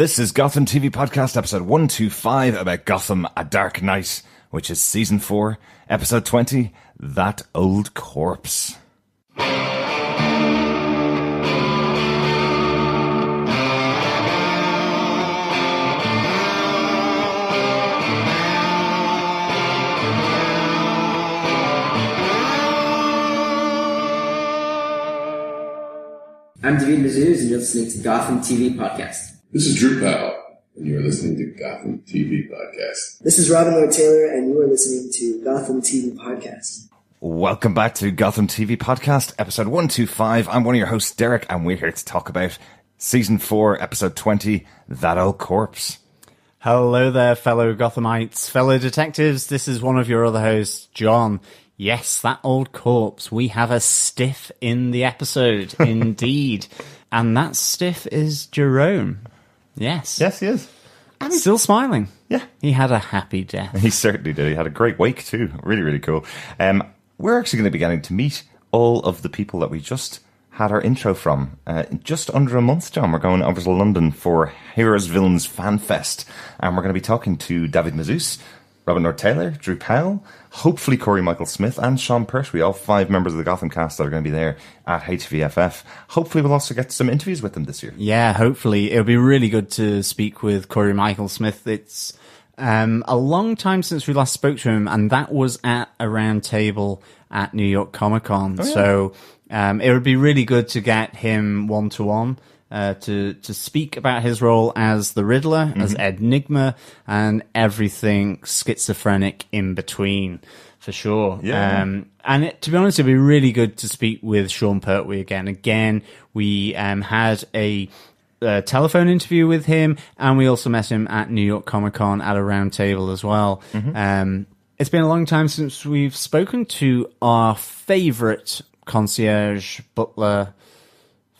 This is Gotham TV Podcast, episode 125, about Gotham, A Dark Knight, which is season 4, episode 20, That Old Corpse. I'm David Mazouz, and you're listening to Gotham TV Podcast. This is Drew Powell, and you're listening to Gotham TV Podcast. This is Robin Lloyd Taylor, and you are listening to Gotham TV Podcast. Welcome back to Gotham TV Podcast, episode 125. I'm one of your hosts, Derek, and we're here to talk about season 4, episode 20, That Old Corpse. Hello there, fellow Gothamites, fellow detectives. This is one of your other hosts, John. Yes, that old corpse. We have a stiff in the episode, indeed. And that stiff is Jerome. Yes. Yes, he is. And still smiling. Yeah. He had a happy death. He certainly did. He had a great wake, too. Really, really cool. We're actually going to be getting to meet all of the people that we just had our intro from. Just under a month, John. We're going over to London for Heroes Villains Fan Fest. And we're going to be talking to David Mazouz, Robin Lloyd Taylor, Drew Powell, hopefully Cory Michael Smith, and Sean Pertwee, all 5 members of the Gotham cast that are going to be there at HVFF. Hopefully we'll also get some interviews with them this year. Yeah, hopefully. It'll be really good to speak with Cory Michael Smith. It's a long time since we last spoke to him, and that was at a round table at New York Comic Con. Oh, yeah. So it would be really good to get him one-to-one. To speak about his role as the Riddler, as Enigma, and everything schizophrenic in between, for sure. Yeah. To be honest, it'd be really good to speak with Sean Pertwee again. Again, we had a telephone interview with him, and we also met him at New York Comic Con at a round table as well. It's been a long time since we've spoken to our favourite concierge, butler,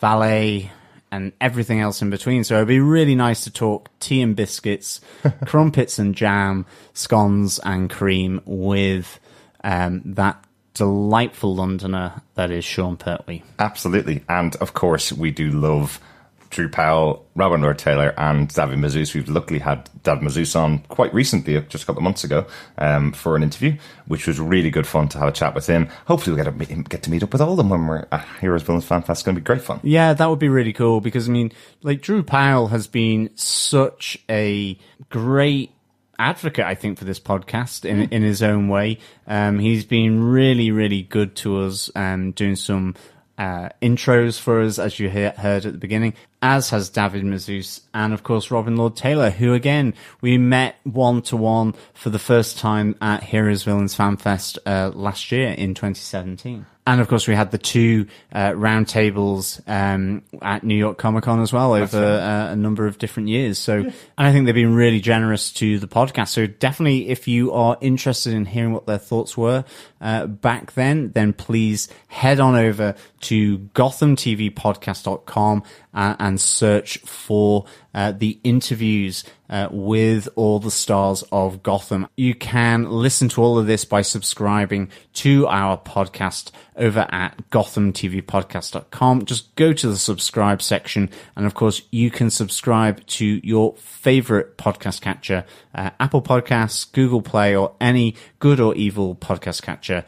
valet, and everything else in between. So it'd be really nice to talk tea and biscuits, crumpets and jam, scones and cream with that delightful Londoner that is Sean Pertwee. Absolutely. And of course, we do love Drew Powell, Robin Lloyd Taylor, and David Mazouz. We've luckily had David Mazouz on quite recently, just a couple of months ago, for an interview, which was really good fun to have a chat with him. Hopefully we'll get to meet up with all of them when we're at Heroes Villains Fan Fest. It's going to be great fun. Yeah, that would be really cool, because, I mean, like, Drew Powell has been such a great advocate, I think, for this podcast in his own way. He's been really, really good to us, doing some intros for us, as you heard at the beginning, as has David Mazouz, and of course Robin Lloyd Taylor, who again we met one-to-one for the first time at Heroes Villains Fan Fest last year in 2017. And of course we had the 2 round tables at New York Comic Con as well over a number of different years. So, and I think they've been really generous to the podcast. So definitely, if you are interested in hearing what their thoughts were back then please head on over to GothamTVPodcast.com and search for the interviews with all the stars of Gotham. You can listen to all of this by subscribing to our podcast over at GothamTVPodcast.com. Just go to the subscribe section, and of course you can subscribe to your favorite podcast catcher, Apple Podcasts, Google Play, or any good or evil podcast catcher.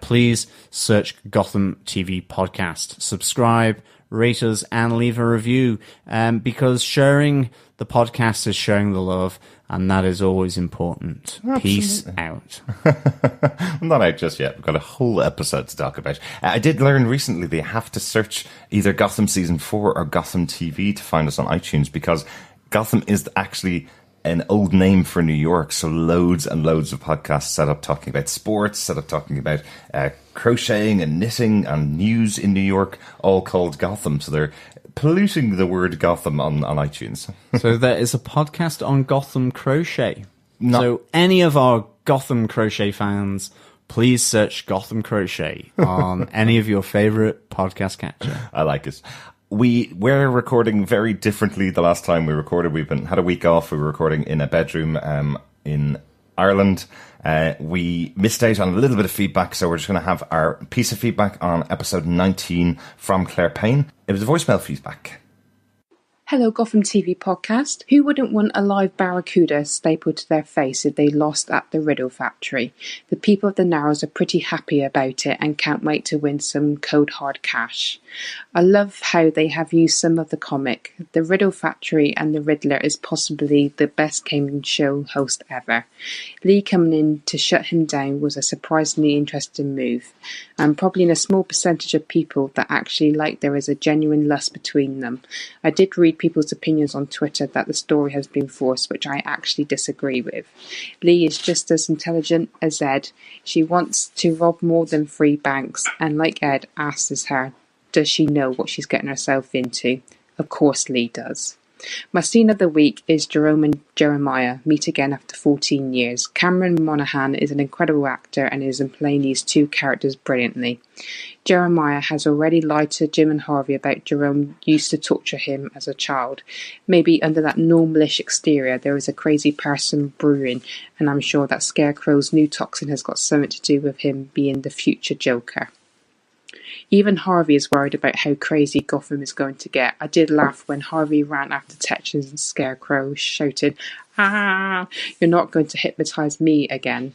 Please search Gotham TV Podcast. Subscribe, rate us, and leave a review, because sharing the podcast is showing the love, and that is always important. Absolutely. Peace out. I'm not out just yet. We've got a whole episode to talk about. I did learn recently they have to search either Gotham Season 4 or Gotham TV to find us on iTunes, because Gotham is actually an old name for New York, so loads and loads of podcasts set up talking about sports, set up talking about crocheting and knitting and news in New York, all called Gotham. So they're polluting the word Gotham on iTunes. So there is a podcast on Gotham crochet. So any of our Gotham crochet fans, please search Gotham crochet on any of your favorite podcast catcher. I like it. We're recording very differently the last time we recorded. We've had a week off. We were recording in a bedroom in Ireland. We missed out on a little bit of feedback, so we're just going to have our piece of feedback on episode 19 from Claire Payne. It was a voicemail feedback. Hello, Gotham TV podcast. Who wouldn't want a live barracuda stapled to their face if they lost at the Riddle factory? The people of the Narrows are pretty happy about it and can't wait to win some cold hard cash. I love how they have used some of the comic. The Riddle factory and the Riddler is possibly the best game show host ever. Lee coming in to shut him down was a surprisingly interesting move, and probably in a small percentage of people that actually like there is a genuine lust between them. I did read people's opinions on Twitter that the story has been forced, which I actually disagree with. Lee is just as intelligent as Ed. She wants to rob more than 3 banks, and like Ed asks her, does she know what she's getting herself into? Of course Lee does. My scene of the week is Jerome and Jeremiah meet again after 14 years. Cameron Monaghan is an incredible actor and is playing these two characters brilliantly. Jeremiah has already lied to Jim and Harvey about Jerome used to torture him as a child. Maybe under that normalish exterior there is a crazy person brewing, and I'm sure that Scarecrow's new toxin has got something to do with him being the future Joker. Even Harvey is worried about how crazy Gotham is going to get. I did laugh when Harvey ran after Tetchin's and Scarecrow, shouting, "Ah, you're not going to hypnotise me again."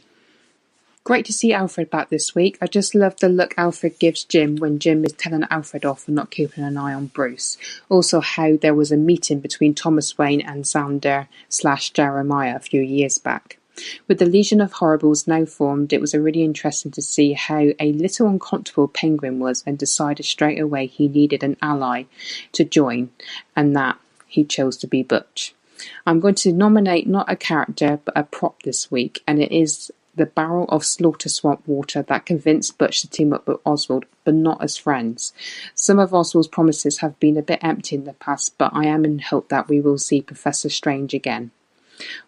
Great to see Alfred back this week. I just love the look Alfred gives Jim when Jim is telling Alfred off for not keeping an eye on Bruce. Also how there was a meeting between Thomas Wayne and Xander/Jeremiah a few years back. With the Legion of Horribles now formed, it was really interesting to see how a little uncomfortable Penguin was and decided straight away he needed an ally to join, and that he chose to be Butch. I'm going to nominate not a character but a prop this week, and it is the barrel of Slaughter Swamp water that convinced Butch to team up with Oswald, but not as friends. Some of Oswald's promises have been a bit empty in the past, but I am in hope that we will see Professor Strange again.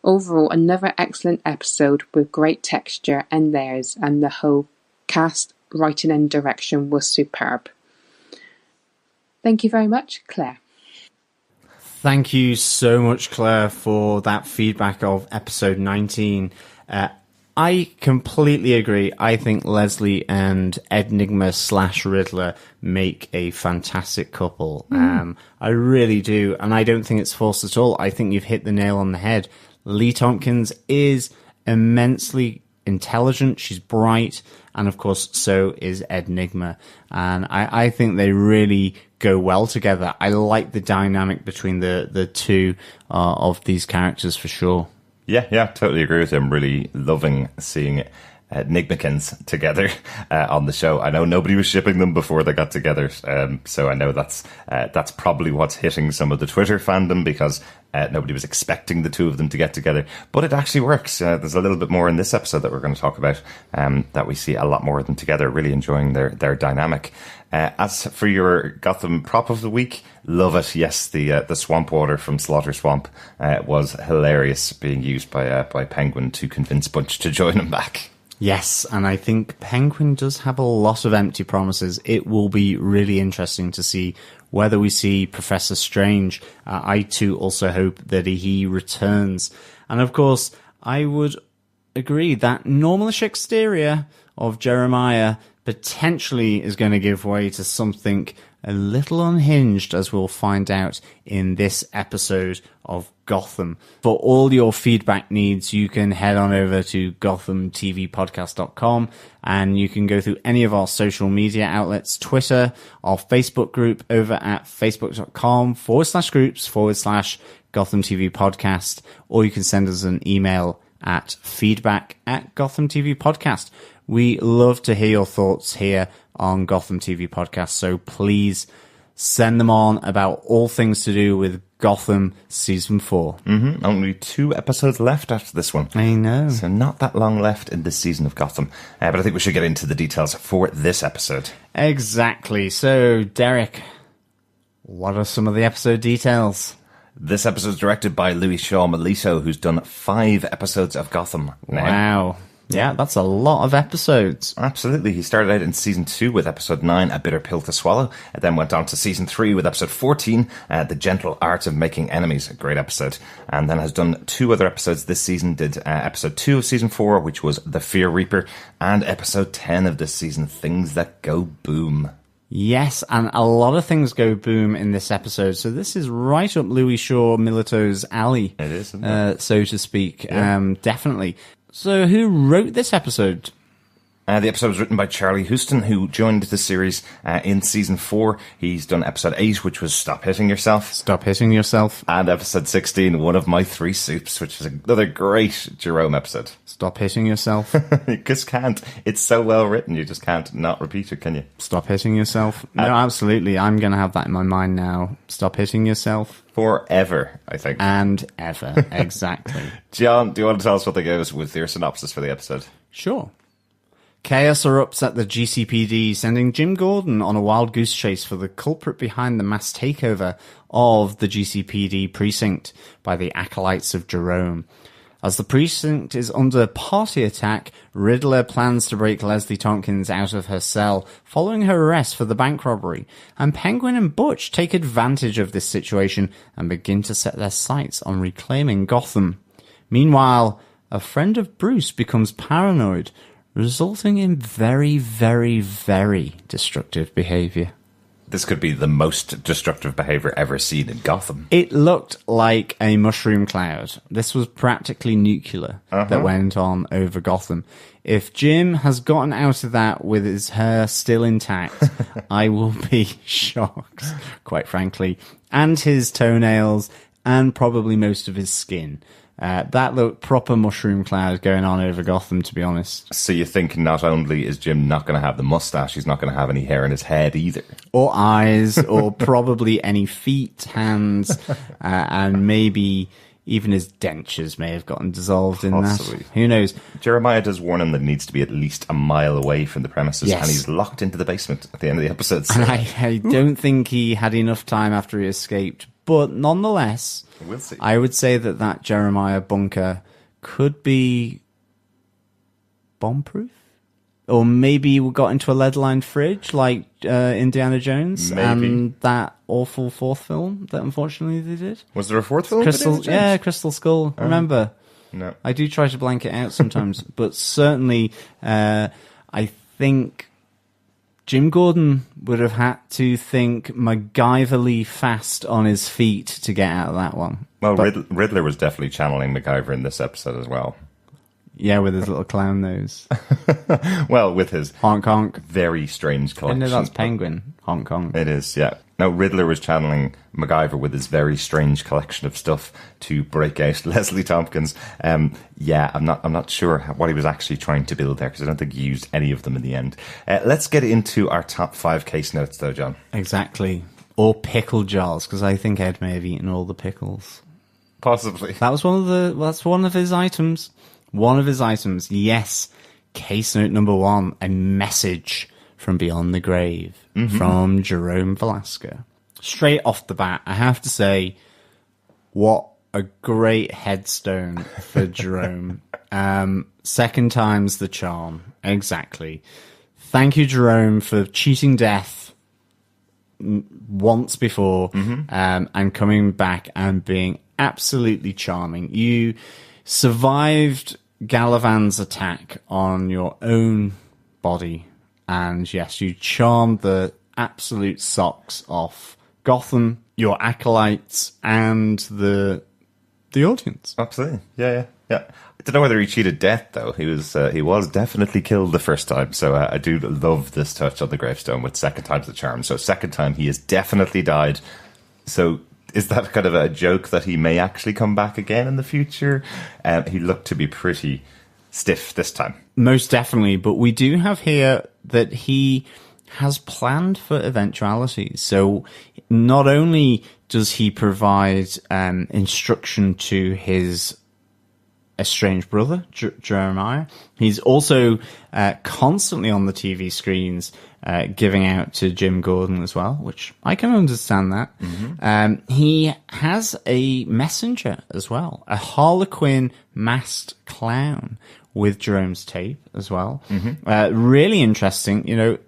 Overall, another excellent episode with great texture and layers, and the whole cast, writing and direction was superb. Thank you very much, Claire. Thank you so much, Claire, for that feedback of episode 19. I completely agree. I think Leslie and Enigma/Riddler make a fantastic couple. I really do. And I don't think it's forced at all. I think you've hit the nail on the head. Lee Thompkins is immensely intelligent. She's bright. And of course, so is Enigma. And I think they really go well together. I like the dynamic between the two of these characters for sure. Yeah, totally agree with him. Really loving seeing Enigmakins together on the show. I know nobody was shipping them before they got together, so I know that's probably what's hitting some of the Twitter fandom, because nobody was expecting the two of them to get together. But it actually works. There's a little bit more in this episode that we're going to talk about, that we see a lot more of them together, really enjoying their dynamic. As for your Gotham prop of the week, love it. Yes, the swamp water from Slaughter Swamp was hilarious, being used by Penguin to convince Butch to join him back. Yes, and I think Penguin does have a lot of empty promises. It will be really interesting to see whether we see Professor Strange. I too also hope that he returns. And of course, I would agree that normalish exterior of Jeremiah potentially is going to give way to something a little unhinged, as we'll find out in this episode of Gotham. For all your feedback needs, you can head on over to GothamTVPodcast.com, and you can go through any of our social media outlets, Twitter, our Facebook group over at facebook.com/groups/Gotham TV Podcast, or you can send us an email at feedback@Gotham TV Podcast. We love to hear your thoughts here on Gotham TV Podcast, so please send them on about all things to do with Gotham Season 4. Only 2 episodes left after this one. I know. So not that long left in this season of Gotham. But I think we should get into the details for this episode. Exactly. So, Derek, what are some of the episode details? This episode is directed by Louis Shaw Milito, who's done 5 episodes of Gotham now. Wow. Yeah, that's a lot of episodes. Absolutely. He started out in season 2 with episode 9, A Bitter Pill to Swallow, and then went on to season 3 with episode 14, The Gentle Art of Making Enemies, a great episode, and then has done 2 other episodes this season. Did episode 2 of season 4, which was The Fear Reaper, and episode 10 of this season, Things That Go Boom. Yes, and a lot of things go boom in this episode. So this is right up Louis Shaw Milito's alley. It is, isn't it? So to speak. Yeah. Definitely. So who wrote this episode? The episode was written by Charlie Huston, who joined the series in season 4. He's done episode 8, which was Stop Hitting Yourself. Stop Hitting Yourself. And episode 16, One of My Three Soups, which is another great Jerome episode. Stop Hitting Yourself. You just can't. It's so well written, you just can't not repeat it, can you? Stop Hitting Yourself. No, absolutely. I'm going to have that in my mind now. Stop Hitting Yourself. Forever, I think. And ever. Exactly. John, do you want to tell us what they gave us with your synopsis for the episode? Sure. Chaos erupts at the G.C.P.D, sending Jim Gordon on a wild goose chase for the culprit behind the mass takeover of the G.C.P.D precinct by the acolytes of Jerome. As the precinct is under party attack, Riddler plans to break Leslie Thompkins out of her cell following her arrest for the bank robbery, and Penguin and Butch take advantage of this situation and begin to set their sights on reclaiming Gotham. Meanwhile, a friend of Bruce becomes paranoid, resulting in very, very, very destructive behaviour. This could be the most destructive behaviour ever seen in Gotham. It looked like a mushroom cloud. This was practically nuclear that went on over Gotham. If Jim has gotten out of that with his hair still intact, I will be shocked, quite frankly. And his toenails, and probably most of his skin. That looked proper mushroom cloud going on over Gotham, to be honest. So you think not only is Jim not going to have the mustache, he's not going to have any hair in his head either. Or eyes, or probably any feet, hands, and maybe even his dentures may have gotten dissolved in Possibly. that. Who knows? Jeremiah does warn him that he needs to be at least a mile away from the premises, Yes. and he's locked into the basement at the end of the episode. So And I don't think he had enough time after he escaped. But nonetheless, we'll see. I would say that Jeremiah bunker could be bomb-proof. Or maybe we got into a lead-lined fridge like Indiana Jones Maybe. and that awful fourth film that unfortunately they did. Was there a fourth film? Crystal Skull. Remember? No. I do try to blank it out sometimes. But certainly, I think Jim Gordon would have had to think MacGyverly fast on his feet to get out of that one. Well, Riddler was definitely channeling MacGyver in this episode as well. Yeah, with his little clown nose. Well, with his Honk honk. very strange I collection. know that's Penguin. Honk honk. It is, yeah. No, Riddler was channeling MacGyver with his very strange collection of stuff to break out Leslie Thompkins. Yeah, I'm not sure what he was actually trying to build there, because I don't think he used any of them in the end. Let's get into our top 5 case notes, though, John. Exactly. Or pickle jars, because I think Ed may have eaten all the pickles. Possibly. That's one of his items. One of his items, yes. Case note number 1, a message from beyond the grave from Jerome Valeska. Straight off the bat, I have to say, what a great headstone for Jerome. Second time's the charm. Exactly. Thank you, Jerome, for cheating death once before and coming back and being absolutely charming. You survived Galavan's attack on your own body, and yes, you charmed the absolute socks off Gotham, your acolytes, and the audience. Absolutely. Yeah. I don't know whether he cheated death, though. He was definitely killed the first time, so I do love this touch on the gravestone with second time's the charm. So second time, he has definitely died. So is that kind of a joke that he may actually come back again in the future? He looked to be pretty stiff this time. Most definitely, but we do have here that he has planned for eventualities. So not only does he provide instruction to his estranged brother, Jeremiah, he's also constantly on the TV screens giving out to Jim Gordon as well, which I can understand that. He has a messenger as well, a Harlequin masked clown with Jerome's tape as well. Really interesting. You know,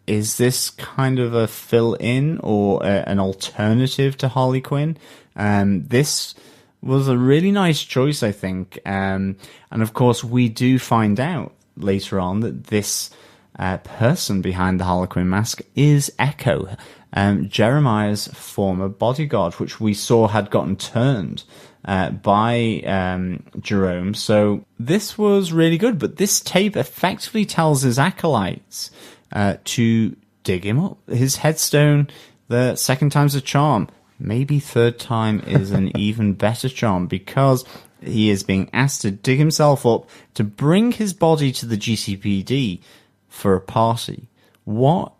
is this kind of a fill-in or an alternative to Harley Quinn? This was a really nice choice, I think. And of course, we do find out later on that this person behind the Harlequin mask is Echo, Jeremiah's former bodyguard, which we saw had gotten turned by Jerome. So this was really good, but this tape effectively tells his acolytes to dig him up. His headstone, the second time's a charm. Maybe third time is an even better charm, because he is being asked to dig himself up to bring his body to the GCPD for a party. What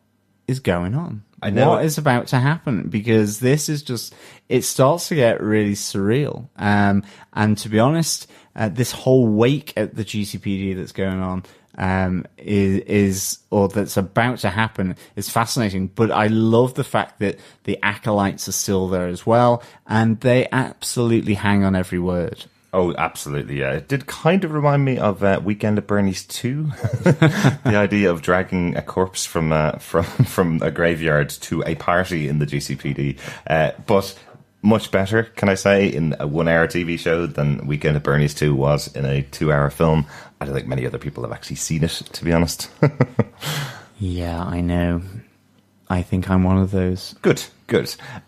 is going on? What is about to happen? Because this is just, it starts to get really surreal. And to be honest, this whole wake at the GCPD that's going on or that's about to happen is fascinating. But I love the fact that the acolytes are still there as well, and they absolutely hang on every word. Oh, absolutely, yeah. It did kind of remind me of Weekend at Bernie's 2. The idea of dragging a corpse from a graveyard to a party in the GCPD. But much better, can I say, in a 1-hour TV show than Weekend at Bernie's 2 was in a 2-hour film. I don't think many other people have actually seen it, to be honest. Yeah, I know. I think I'm one of those. Good.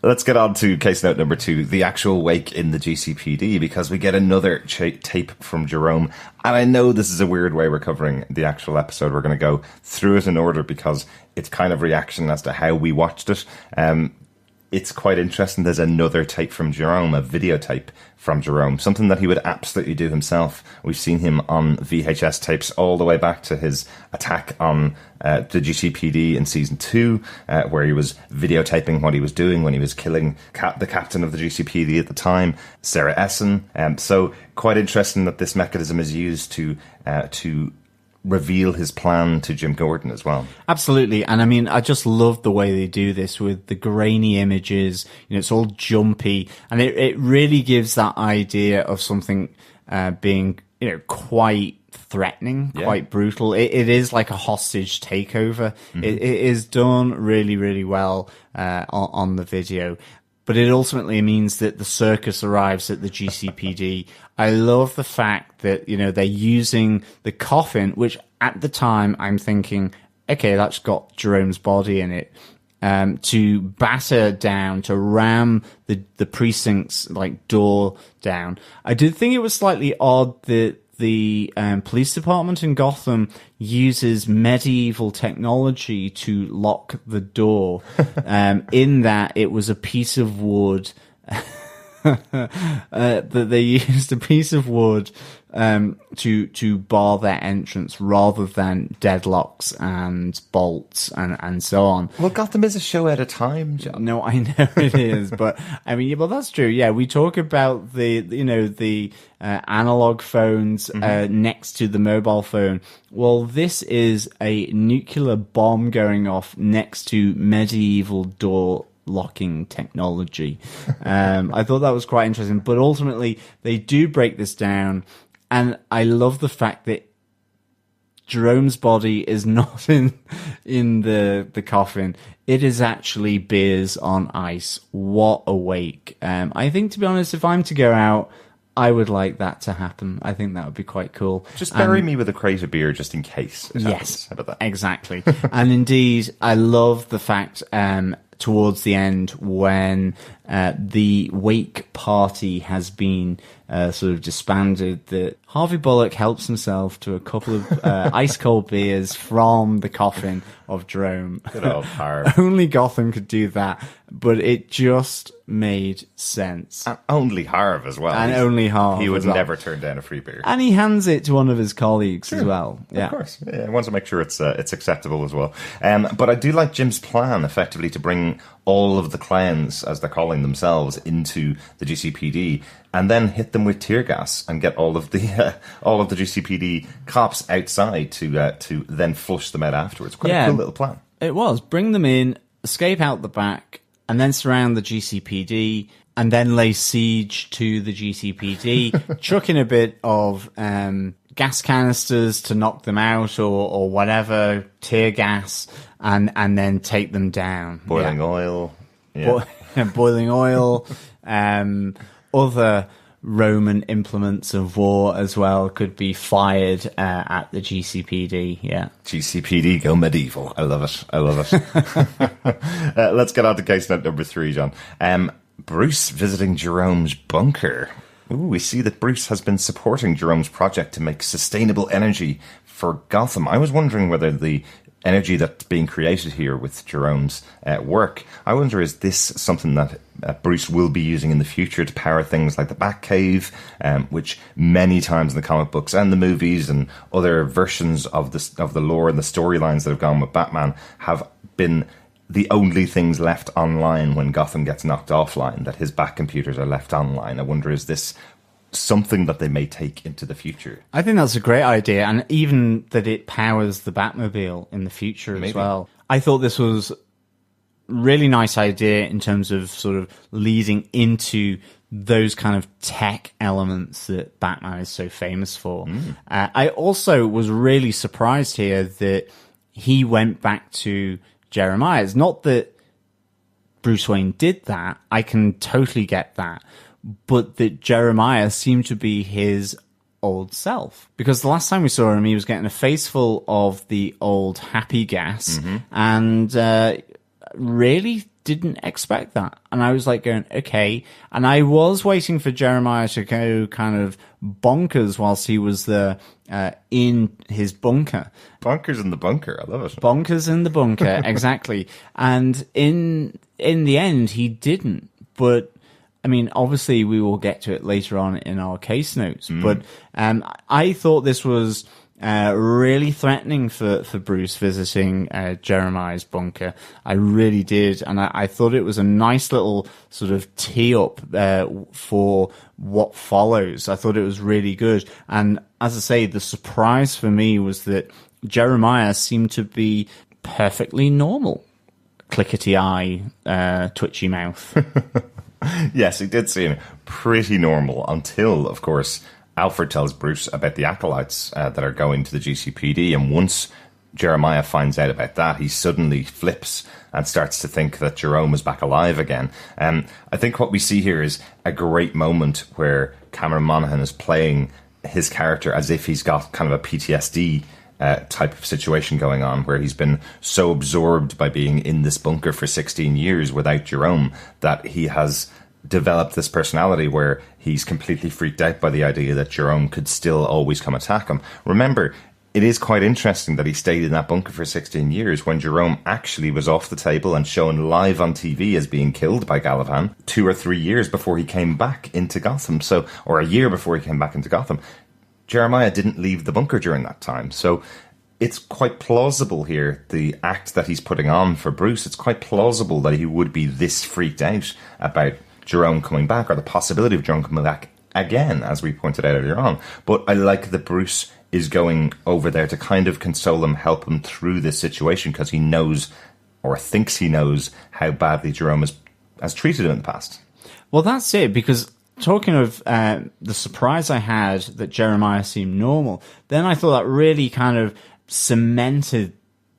Let's get on to case note number 2, the actual wake in the GCPD, because we get another tape from Jerome. And I know this is a weird way we're covering the actual episode. We're going to go through it in order because it's kind of reaction as to how we watched it. It's quite interesting. There's another tape from Jerome, a videotape from Jerome, something that he would absolutely do himself. We've seen him on VHS tapes all the way back to his attack on the GCPD in season 2, where he was videotaping what he was doing when he was killing the captain of the GCPD at the time, Sarah Essen. So quite interesting that this mechanism is used to reveal his plan to Jim Gordon as well. Absolutely. And I mean, I just love the way they do this with the grainy images. You know, it's all jumpy, and it really gives that idea of something being, you know, quite threatening, quite brutal. It is like a hostage takeover. Mm-hmm. It is done really, really well on the video. But it ultimately means that the circus arrives at the GCPD. I love the fact that, you know, they're using the coffin, which at the time I'm thinking, okay, that's got Jerome's body in it, to batter down, to ram the precinct's like door down. I did think it was slightly odd that the police department in Gotham uses medieval technology to lock the door, in that it was a piece of wood that they used a piece of wood to bar their entrance rather than deadlocks and bolts and so on. Well, Gotham is a show at a time, John. No, I know it is, but I mean, well, that's true. Yeah, we talk about the analog phones next to the mobile phone. Well, this is a nuclear bomb going off next to medieval door locking technology. I thought that was quite interesting, but ultimately they do break this down, and I love the fact that Jerome's body is not in the coffin. It is actually beers on ice. What a wake. I think, to be honest, if I'm to go out, I would like that to happen. I think that would be quite cool. Just bury me with a crate of beer just in case. Yes, how about that? Exactly. And indeed, I love the fact towards the end when the wake party has been sort of disbanded, that Harvey Bullock helps himself to a couple of ice cold beers from the coffin of Jerome. Good old Harv. Only Gotham could do that, but it just made sense. And only Harv as well. And only Harv. He would never turn down a free beer. And he hands it to one of his colleagues as well. Yeah. Of course. Yeah, he wants to make sure it's acceptable as well. But I do like Jim's plan, effectively, to bring all of the clowns, as they're calling themselves, into the GCPD, and then hit them with tear gas and get all of the GCPD cops outside to then flush them out afterwards. Quite a cool little plan. It was. Bring them in, escape out the back, and then surround the GCPD, and then lay siege to the GCPD, chuck in a bit of gas canisters to knock them out or whatever, tear gas, and then take them down. Boiling oil. Yeah. Boiling oil, other Roman implements of war as well could be fired at the GCPD. Yeah. GCPD go medieval. I love it. I love it. Let's get on to case note number 3, John. Bruce visiting Jerome's bunker. Ooh, we see that Bruce has been supporting Jerome's project to make sustainable energy for Gotham. I was wondering whether the energy that's being created here with Jerome's work, I wonder, is this something that Bruce will be using in the future to power things like the Batcave, which many times in the comic books and the movies and other versions of the lore and the storylines that have gone with Batman have been the only things left online when Gotham gets knocked offline, that his Bat computers are left online. I wonder, is this something that they may take into the future? I think that's a great idea, and even that it powers the Batmobile in the future as well. I thought this was a really nice idea in terms of sort of leading into those kind of tech elements that Batman is so famous for. I also was really surprised here that he went back to Jeremiah. It's not that Bruce Wayne did that. I can totally get that. But that Jeremiah seemed to be his old self. Because the last time we saw him, he was getting a face full of the old happy gas and really didn't expect that. And I was like going, okay. And I was waiting for Jeremiah to go kind of bonkers whilst he was there in his bunker. Bonkers in the bunker. I love it. Bonkers in the bunker, exactly. And in the end, he didn't. But I mean, obviously, we will get to it later on in our case notes. But I thought this was really threatening for Bruce visiting Jeremiah's bunker. I really did. And I thought it was a nice little sort of tee up for what follows. I thought it was really good. And as I say, the surprise for me was that Jeremiah seemed to be perfectly normal. Clickety eye, twitchy mouth. Yes, he did seem pretty normal until, of course, Alfred tells Bruce about the acolytes that are going to the GCPD. And once Jeremiah finds out about that, he suddenly flips and starts to think that Jerome is back alive again. I think what we see here is a great moment where Cameron Monaghan is playing his character as if he's got kind of a PTSD type of situation going on, where he's been so absorbed by being in this bunker for 16 years without Jerome that he has developed this personality where he's completely freaked out by the idea that Jerome could still always come attack him. Remember, it is quite interesting that he stayed in that bunker for 16 years when Jerome actually was off the table and shown live on TV as being killed by Galavan 2 or 3 years before he came back into Gotham. So, or a year before he came back into Gotham. Jeremiah didn't leave the bunker during that time. So it's quite plausible here, the act that he's putting on for Bruce. It's quite plausible that he would be this freaked out about Jerome coming back, or the possibility of Jerome coming back again, as we pointed out earlier on. But I like that Bruce is going over there to kind of console him, help him through this situation, because he knows, or thinks he knows, how badly Jerome has treated him in the past. Well, that's it, because talking of the surprise I had that Jeremiah seemed normal, then I thought that really kind of cemented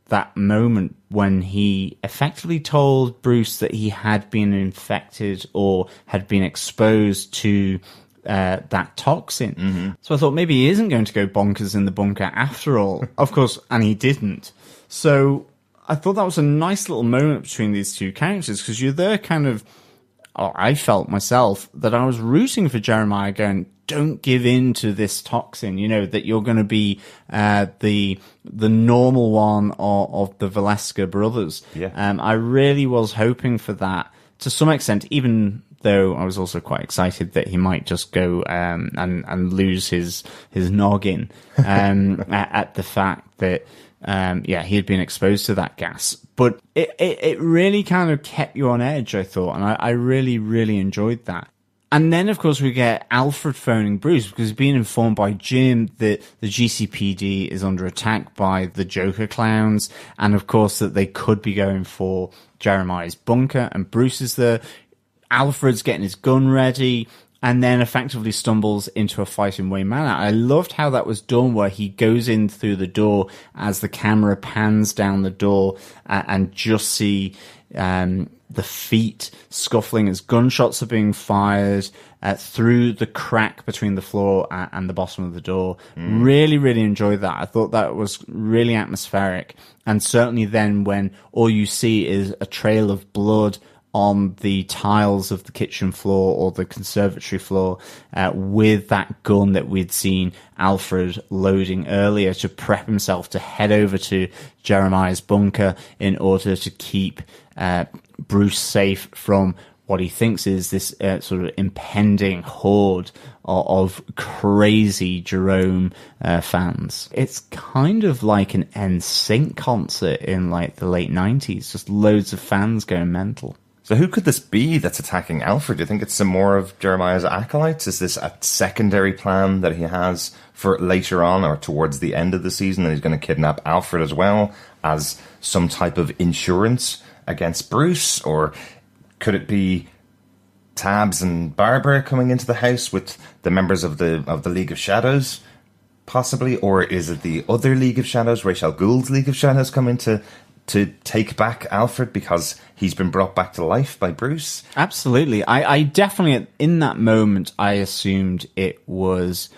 that moment when he effectively told Bruce that he had been infected or had been exposed to that toxin. So I thought maybe he isn't going to go bonkers in the bunker after all. Of course, and he didn't. So I thought that was a nice little moment between these two characters, because you're there kind of, or I felt myself that I was rooting for Jeremiah, going, don't give in to this toxin, you know, that you're going to be the normal one of the Valeska brothers. Yeah. I really was hoping for that to some extent, even though I was also quite excited that he might just go and lose his noggin at the fact that he had been exposed to that gas. But it really kind of kept you on edge, I thought, and I really, really enjoyed that. And then, of course, we get Alfred phoning Bruce because he's being informed by Jim that the GCPD is under attack by the Joker clowns, and, of course, that they could be going for Jeremiah's bunker, and Bruce is there. Alfred's getting his gun ready, and then effectively stumbles into a fight in Wayne Manor. I loved how that was done, where he goes in through the door as the camera pans down the door and just see the feet scuffling as gunshots are being fired through the crack between the floor and the bottom of the door. Really, really enjoyed that. I thought that was really atmospheric. And certainly then when all you see is a trail of blood on the tiles of the kitchen floor or the conservatory floor, with that gun that we'd seen Alfred loading earlier to prep himself to head over to Jeremiah's bunker in order to keep Bruce safe from what he thinks is this sort of impending horde of crazy Jerome fans. It's kind of like an NSYNC concert in like the late 90s, just loads of fans going mental. So who could this be that's attacking Alfred? Do you think it's some more of Jeremiah's acolytes? Is this a secondary plan that he has for later on or towards the end of the season, that he's going to kidnap Alfred as well as some type of insurance against Bruce? Or could it be Tabs and Barbara coming into the house with the members of the League of Shadows, possibly? Or is it the other League of Shadows, Ra's al Ghul's League of Shadows, coming to take back Alfred because he's been brought back to life by Bruce? Absolutely. I definitely, in that moment, I assumed it was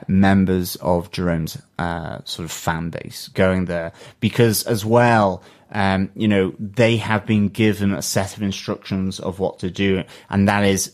members of Jerome's sort of fan base going there, because as well, they have been given a set of instructions of what to do, and that is,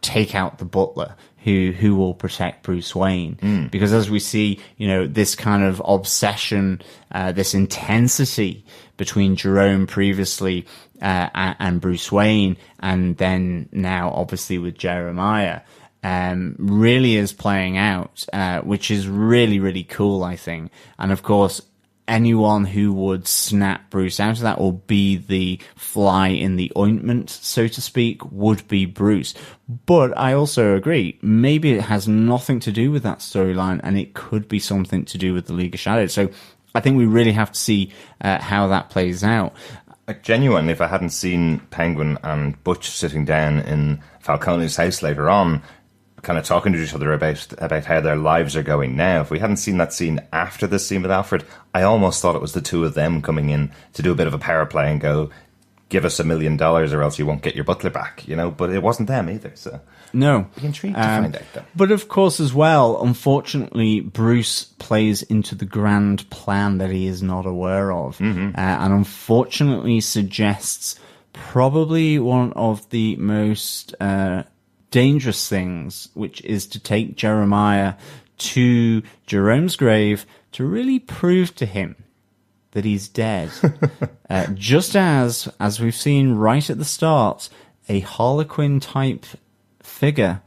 take out the butler who will protect Bruce Wayne. Because as we see, this kind of obsession, this intensity between Jerome previously and Bruce Wayne, and then now obviously with Jeremiah, really is playing out, which is really, really cool, I think. And of course, anyone who would snap Bruce out of that or be the fly in the ointment, so to speak, would be Bruce. But I also agree, maybe it has nothing to do with that storyline, and it could be something to do with the League of Shadows. So I think we really have to see how that plays out. Like, genuinely, if I hadn't seen Penguin and Butch sitting down in Falcone's house later on, kind of talking to each other about how their lives are going now, if we hadn't seen that scene after the scene with Alfred, I almost thought it was the two of them coming in to do a bit of a power play and go, give us $1 million or else you won't get your butler back, but it wasn't them either. So no, be intrigued to find out though. But of course as well, unfortunately, Bruce plays into the grand plan that he is not aware of, and unfortunately suggests probably one of the most dangerous things, which is to take Jeremiah to Jeromes Grave to really prove to him that he's dead. Just as we've seen right at the start, a Harlequin type figure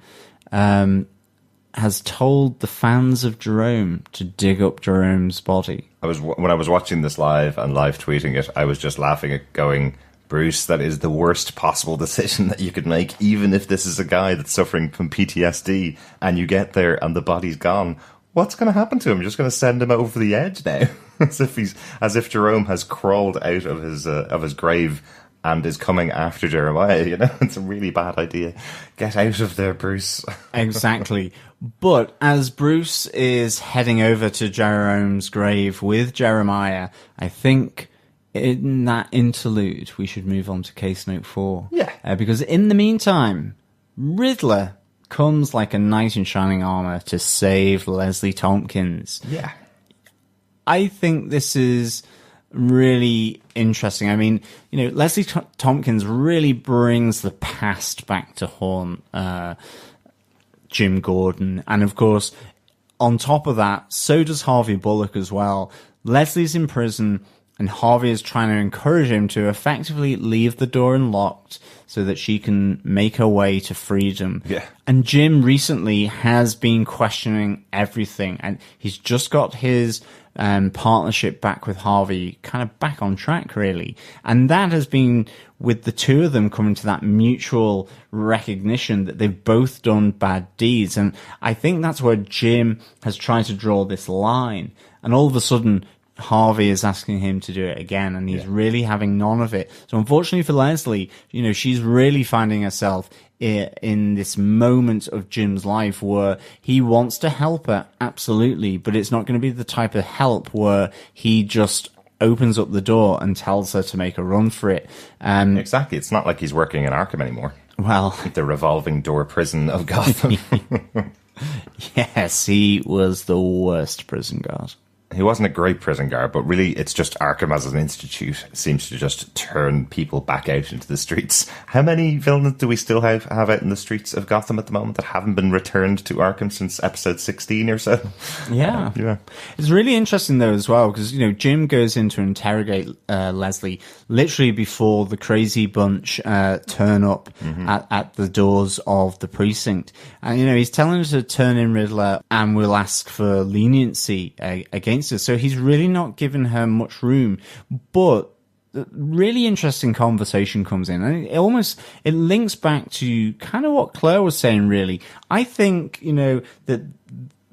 has told the fans of Jerome to dig up Jerome's body. When I was watching this live and live tweeting it, I was just laughing at going, Bruce, that is the worst possible decision that you could make, even if this is a guy that's suffering from PTSD and you get there and the body's gone. What's going to happen to him? You're just going to send him over the edge now, as if Jerome has crawled out of his grave and is coming after Jeremiah. It's a really bad idea. Get out of there, Bruce. Exactly. But as Bruce is heading over to Jerome's grave with Jeremiah, I think in that interlude, we should move on to case note 4. Yeah. Because in the meantime, Riddler comes like a knight in shining armor to save Leslie Thompkins. Yeah. I think this is really interesting. I mean, Leslie Thompkins really brings the past back to haunt Jim Gordon. And of course, on top of that, so does Harvey Bullock as well. Leslie's in prison, and Harvey is trying to encourage him to effectively leave the door unlocked so that she can make her way to freedom. Yeah. And Jim recently has been questioning everything, and he's just got his partnership back with Harvey kind of back on track, really. And that has been with the two of them coming to that mutual recognition that they've both done bad deeds. And I think that's where Jim has tried to draw this line. And all of a sudden, Harvey is asking him to do it again, and he's really having none of it. So unfortunately for Leslie, she's really finding herself in this moment of Jim's life where he wants to help her, absolutely, but it's not going to be the type of help where he just opens up the door and tells her to make a run for it. Exactly. It's not like he's working in Arkham anymore. Well, the revolving door prison of Gotham. Yes, he was the worst prison guard. He wasn't a great prison guard, but really it's just Arkham as an institute seems to just turn people back out into the streets. How many villains do we still have out in the streets of Gotham at the moment that haven't been returned to Arkham since episode 16 or so? Yeah. Yeah. It's really interesting, though, as well, because, Jim goes in to interrogate Leslie literally before the crazy bunch turn up at the doors of the precinct. And, he's telling her to turn in Riddler and will ask for leniency against her. So he's really not giving her much room. But the really interesting conversation comes in. And it links back to kind of what Claire was saying, really. I think, that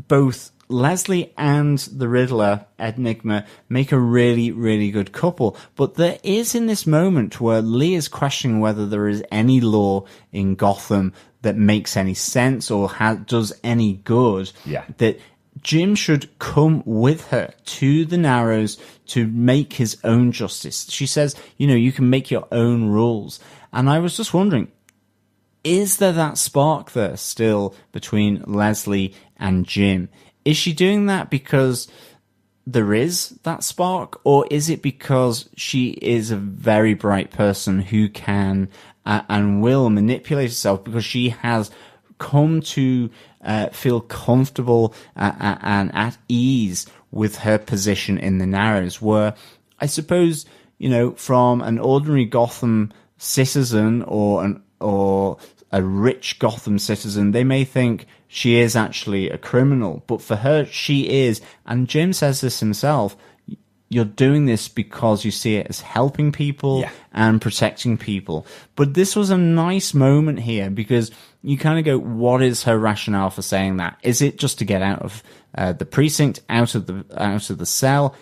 both Leslie and the Riddler, Enigma, make a really, really good couple. But there is in this moment where Lee is questioning whether there is any law in Gotham that makes any sense or does any good. Yeah. That Jim should come with her to the Narrows to make his own justice. She says, you can make your own rules. And I was just wondering, is there that spark there still between Leslie and Jim? Is she doing that because there is that spark, or is it because she is a very bright person who can and will manipulate herself because she has come to feel comfortable and at ease with her position in the Narrows, where I suppose, from an ordinary Gotham citizen or a rich Gotham citizen, they may think she is actually a criminal, but for her, she is. And Jim says this himself. You're doing this because you see it as helping people and protecting people. But this was a nice moment here because you kind of go, what is her rationale for saying that? Is it just to get out of the precinct, out of the cell?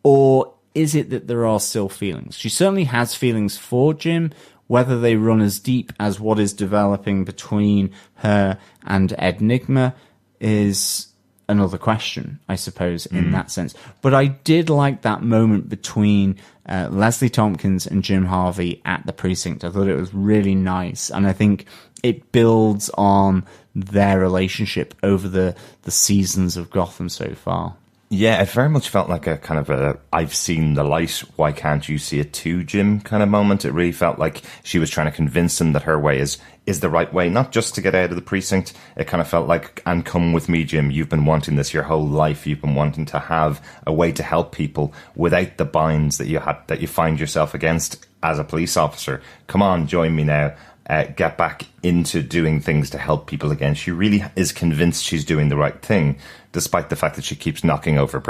Or is it that there are still feelings? She certainly has feelings for Jim. Whether they run as deep as what is developing between her and Enigma is another question, I suppose, in that sense. But I did like that moment between Leslie Thompkins and Jim Harvey at the precinct. I thought it was really nice. And I think it builds on their relationship over the seasons of Gotham so far. Yeah, it very much felt like a kind of a I've seen the light, why can't you see it too, Jim kind of moment. It really felt like she was trying to convince him that her way is the right way, not just to get out of the precinct. It kind of felt like, and come with me, Jim, you've been wanting this your whole life. You've been wanting to have a way to help people without the binds that you find yourself against as a police officer. Come on, join me now. Get back into doing things to help people again. She really is convinced she's doing the right thing, despite the fact that she keeps knocking over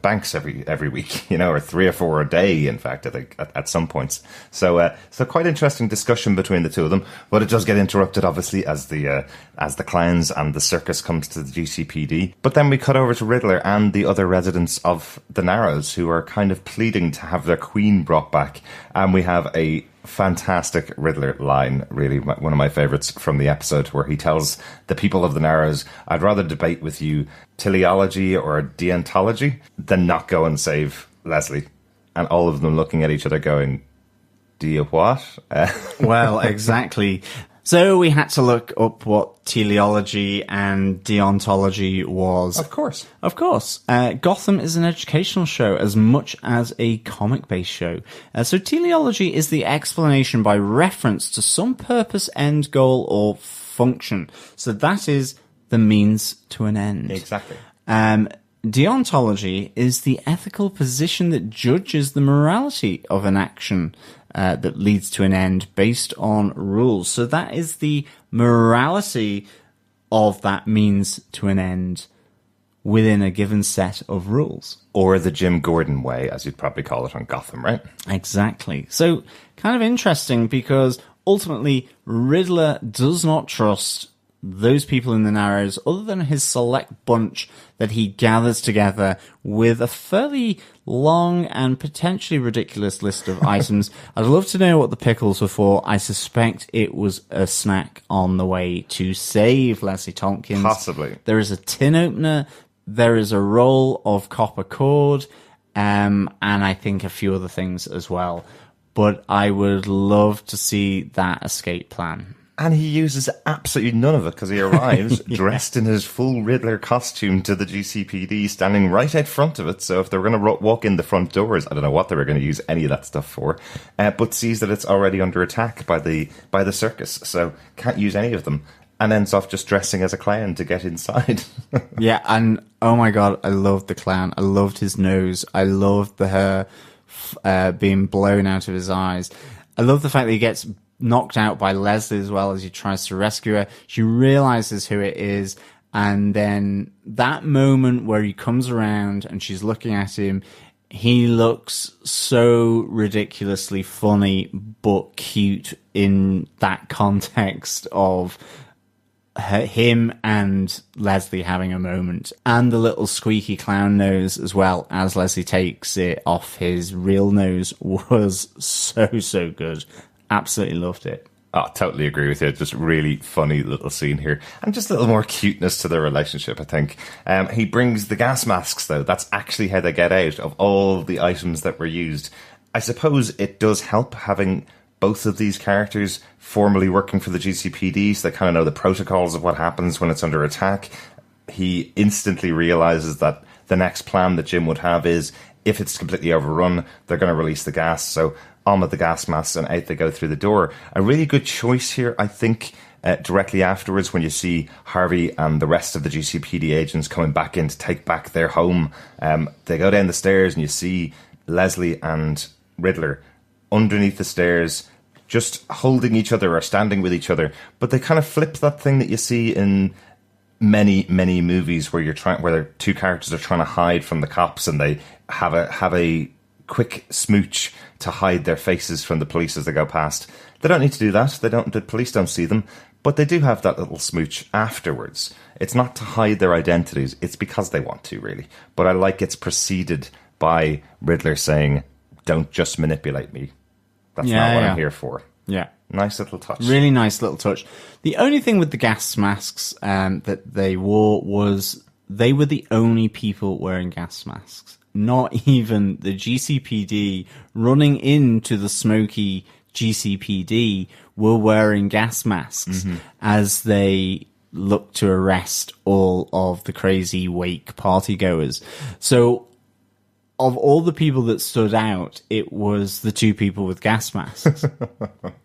banks every week, or 3 or 4 a day, in fact, I think, at some points. So quite interesting discussion between the two of them, but it does get interrupted, obviously, as the clowns and the circus comes to the G.C.P.D. But then we cut over to Riddler and the other residents of the Narrows, who are kind of pleading to have their queen brought back. And we have a fantastic Riddler line, really one of my favourites from the episode, where he tells the people of the Narrows, I'd rather debate with you teleology or deontology than not go and save Leslie. And all of them looking at each other going, do you what? Well, exactly. So we had to look up what teleology and deontology was. Of course. Of course. Gotham is an educational show as much as a comic-based show. So teleology is the explanation by reference to some purpose, end, goal, or function. So that is the means to an end. Exactly. Deontology is the ethical position that judges the morality of an action that leads to an end based on rules. So that is the morality of that means to an end within a given set of rules. Or the Jim Gordon way, as you'd probably call it on Gotham, right? Exactly. So kind of interesting because ultimately Riddler does not trust those people in the Narrows other than his select bunch that he gathers together with a fairly long and potentially ridiculous list of items. I'd love to know what the pickles were for. I suspect it was a snack on the way to save Leslie Thompkins. Possibly. There is a tin opener. There is a roll of copper cord. and I think a few other things as well. But I would love to see that escape plan. And he uses absolutely none of it because he arrives dressed in his full Riddler costume to the G.C.P.D, standing right out front of it. So if they were going to walk in the front doors, I don't know what they were going to use any of that stuff for, but sees that it's already under attack by the circus, so can't use any of them, and ends off just dressing as a clown to get inside. Yeah, and oh my god, I loved the clown. I loved his nose. I loved the hair being blown out of his eyes. I love the fact that he gets knocked out by Leslie as well as he tries to rescue her. She realizes who it is, and then that moment where he comes around and she's looking at him, he looks so ridiculously funny but cute in that context of him and Leslie having a moment, and the little squeaky clown nose as well as Leslie takes it off his real nose was so good. Absolutely loved it. Oh, totally agree with you. Just really funny little scene here. And just a little more cuteness to their relationship, I think. He brings the gas masks, though. That's actually how they get out of all the items that were used. I suppose it does help having both of these characters formerly working for the G.C.P.D, so they kind of know the protocols of what happens when it's under attack. He instantly realizes that the next plan that Jim would have is, if it's completely overrun, they're going to release the gas. So on with the gas masks and out they go through the door. A really good choice here, I think, directly afterwards when you see Harvey and the rest of the GCPD agents coming back in to take back their home. They go down the stairs and you see Leslie and Riddler underneath the stairs just holding each other or standing with each other. But they kind of flip that thing that you see in many movies where where two characters are trying to hide from the cops and they have a quick smooch to hide their faces from the police as they go past. They don't need to do that. The police don't see them, but they do have that little smooch afterwards. It's not to hide their identities. It's because they want to, really. But I like it's preceded by Riddler saying, "Don't just manipulate me. That's not what I'm here for." Yeah. Nice little touch. Really nice little touch. The only thing with the gas masks that they wore was they were the only people wearing gas masks. Not even the GCPD running into the smoky GCPD were wearing gas masks as they looked to arrest all of the crazy wake partygoers. So of all the people that stood out, it was the two people with gas masks.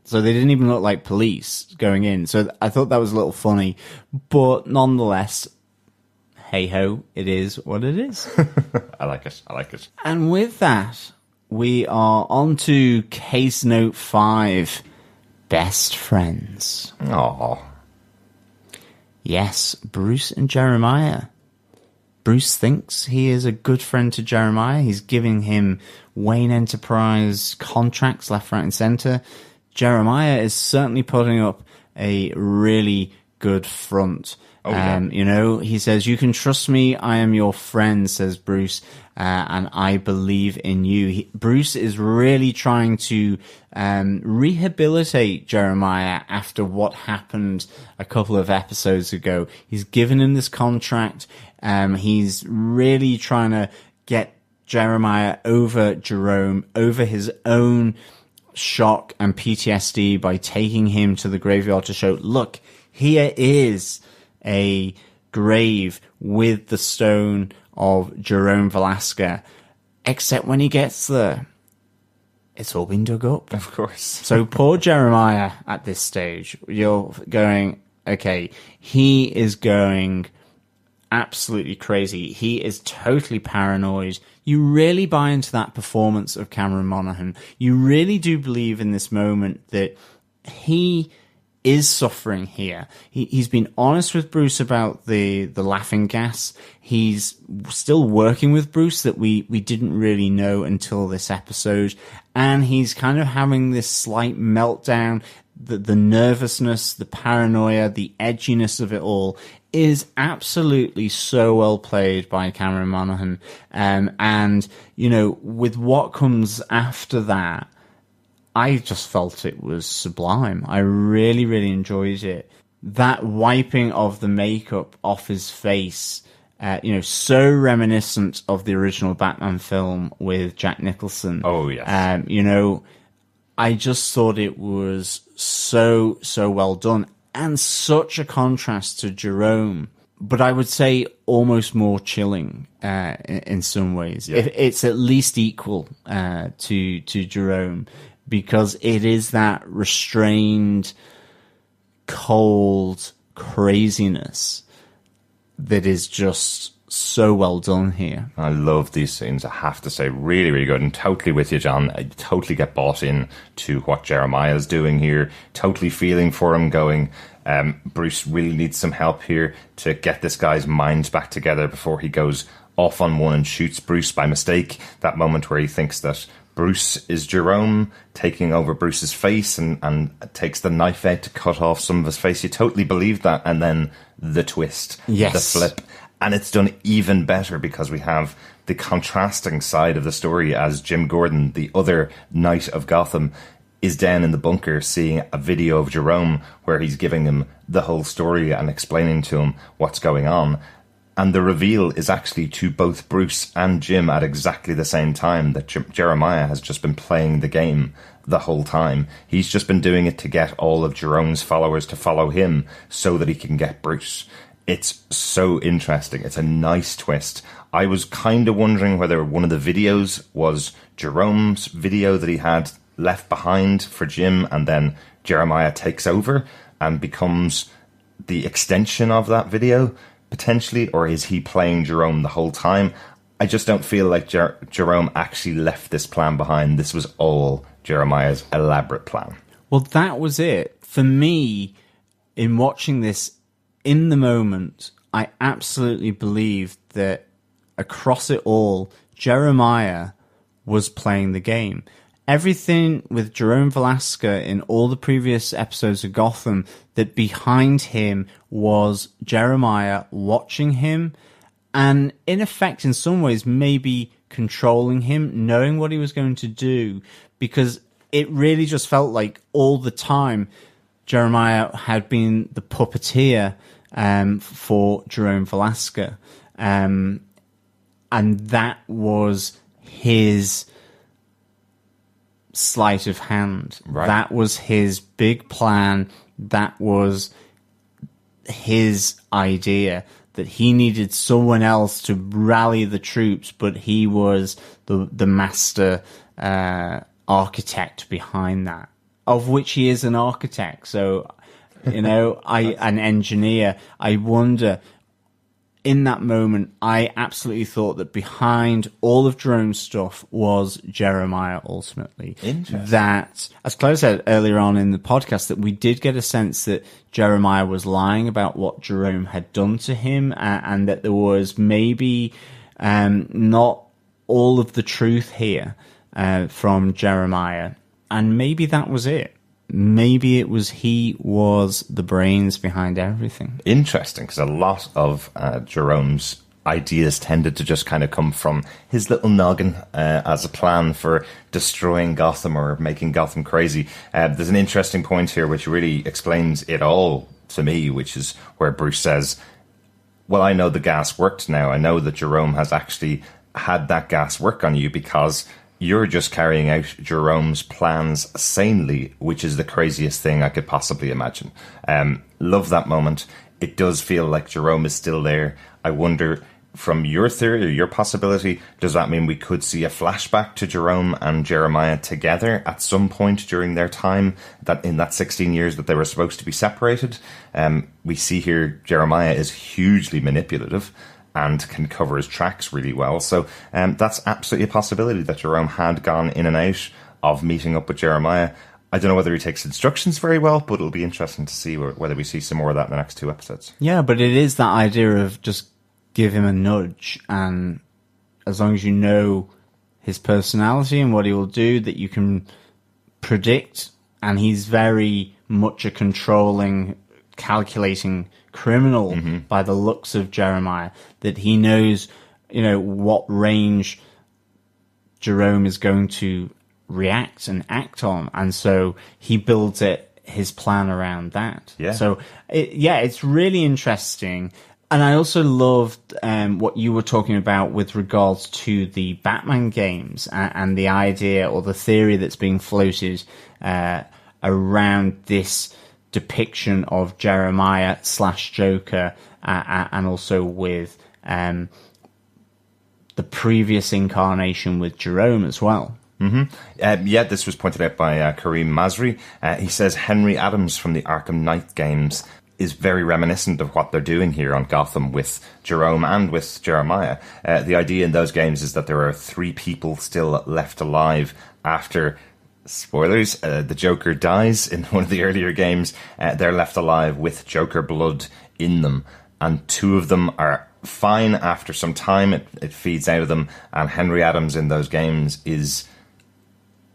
So they didn't even look like police going in. So I thought that was a little funny, but nonetheless, hey-ho, it is what it is. I like it. And with that, we are on to case note 5, Best Friends. Aww. Yes, Bruce and Jeremiah. Bruce thinks he is a good friend to Jeremiah. He's giving him Wayne Enterprise contracts left, right, and center. Jeremiah is certainly putting up a really good front. You know, he says, "You can trust me. I am your friend," says Bruce, and I believe in you. Bruce is really trying to rehabilitate Jeremiah after what happened a couple of episodes ago. He's given him this contract. He's really trying to get Jeremiah over Jerome, over his own shock and PTSD by taking him to the graveyard to show, look, here is a grave with the stone of Jerome Valeska, except when he gets there, it's all been dug up. Of course. So poor Jeremiah at this stage, you're going, okay, he is going absolutely crazy. He is totally paranoid. You really buy into that performance of Cameron Monaghan. You really do believe in this moment that he is suffering here. He's been honest with Bruce about the laughing gas. He's still working with Bruce that we didn't really know until this episode. And he's kind of having this slight meltdown. The nervousness, the paranoia, the edginess of it all is absolutely so well played by Cameron Monaghan. And, you know, with what comes after that, I just felt it was sublime. I really enjoyed it. That wiping of the makeup off his face so reminiscent of the original Batman film with Jack Nicholson. Oh, yes. I just thought it was so well done, and such a contrast to Jerome, but I would say almost more chilling in some ways. Yeah. It's at least equal to Jerome, because it is that restrained, cold craziness that is just so well done here. I love these scenes, I have to say. Really, really good. And totally with you, John. I totally get bought in to what Jeremiah's doing here. Totally feeling for him, going, Bruce really needs some help here to get this guy's mind back together before he goes off on one and shoots Bruce by mistake. That moment where he thinks that Bruce is Jerome, taking over Bruce's face and takes the knife out to cut off some of his face. You totally believe that. And then the twist, yes, the flip. And it's done even better because we have the contrasting side of the story as Jim Gordon, the other Knight of Gotham, is down in the bunker seeing a video of Jerome where he's giving him the whole story and explaining to him what's going on. And the reveal is actually to both Bruce and Jim at exactly the same time, that Jeremiah has just been playing the game the whole time. He's just been doing it to get all of Jerome's followers to follow him so that he can get Bruce. It's so interesting. It's a nice twist. I was kind of wondering whether one of the videos was Jerome's video that he had left behind for Jim, and then Jeremiah takes over and becomes the extension of that video, potentially, or is he playing Jerome the whole time? I just don't feel like Jerome actually left this plan behind. This was all Jeremiah's elaborate plan. Well, that was it. For me, in watching this, in the moment, I absolutely believed that across it all, Jeremiah was playing the game. Everything with Jerome Valeska in all the previous episodes of Gotham, that behind him was Jeremiah watching him and, in effect, in some ways, maybe controlling him, knowing what he was going to do, because it really just felt like all the time Jeremiah had been the puppeteer for Jerome Valeska. And that was his sleight of hand. Right. That was his big plan. That was his idea, that he needed someone else to rally the troops, but he was the master architect behind that, of which he is an architect. So, an engineer. I wonder, in that moment, I absolutely thought that behind all of Jerome's stuff was Jeremiah, ultimately. Interesting. That, as Claire said earlier on in the podcast, that we did get a sense that Jeremiah was lying about what Jerome had done to him, and that there was maybe not all of the truth here from Jeremiah. And maybe that was it. Maybe it was he was the brains behind everything. Interesting, because a lot of Jerome's ideas tended to just kind of come from his little noggin as a plan for destroying Gotham or making Gotham crazy. There's an interesting point here which really explains it all to me, which is where Bruce says, well, I know the gas worked now. I know that Jerome has actually had that gas work on you because you're just carrying out Jerome's plans sanely, which is the craziest thing I could possibly imagine. Love that moment. It does feel like Jerome is still there. I wonder, from your theory or your possibility, does that mean we could see a flashback to Jerome and Jeremiah together at some point during their time, that in that 16 years that they were supposed to be separated? We see here Jeremiah is hugely manipulative and can cover his tracks really well. So that's absolutely a possibility that Jerome had gone in and out of meeting up with Jeremiah. I don't know whether he takes instructions very well, but it'll be interesting to see whether we see some more of that in the next 2 episodes. Yeah, but it is that idea of just give him a nudge, and as long as you know his personality and what he will do, that you can predict, and he's very much a controlling, calculating criminal by the looks of Jeremiah, that he knows, what range Jerome is going to react and act on, and so he builds his plan around that. Yeah. So it's really interesting. And I also loved what you were talking about with regards to the Batman games and the idea or the theory that's being floated around this depiction of Jeremiah / Joker, and also with the previous incarnation with Jerome as well. Yeah, this was pointed out by Kareem Masri. He says Henry Adams from the Arkham Knight games is very reminiscent of what they're doing here on Gotham with Jerome and with Jeremiah. The idea in those games is that there are 3 people still left alive after, spoilers, the Joker dies in one of the earlier games. They're left alive with Joker blood in them, and 2 of them are fine after some time. It feeds out of them, and Henry Adams in those games is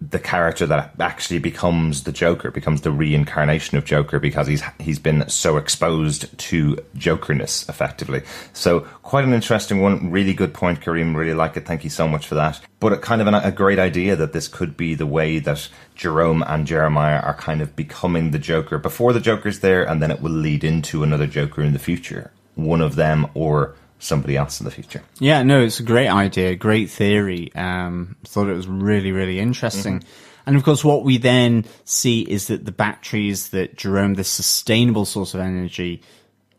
the character that actually becomes the Joker, becomes the reincarnation of Joker, because he's been so exposed to Jokerness, effectively. So quite an interesting one. Really good point, Kareem. Really like it. Thank you so much for that. But a great idea that this could be the way that Jerome and Jeremiah are kind of becoming the Joker before the Joker's there, and then it will lead into another Joker in the future. One of them or somebody else in the future. Yeah, no, it's a great idea, great theory. Thought it was really, really interesting. And of course, what we then see is that the batteries that Jerome, the sustainable source of energy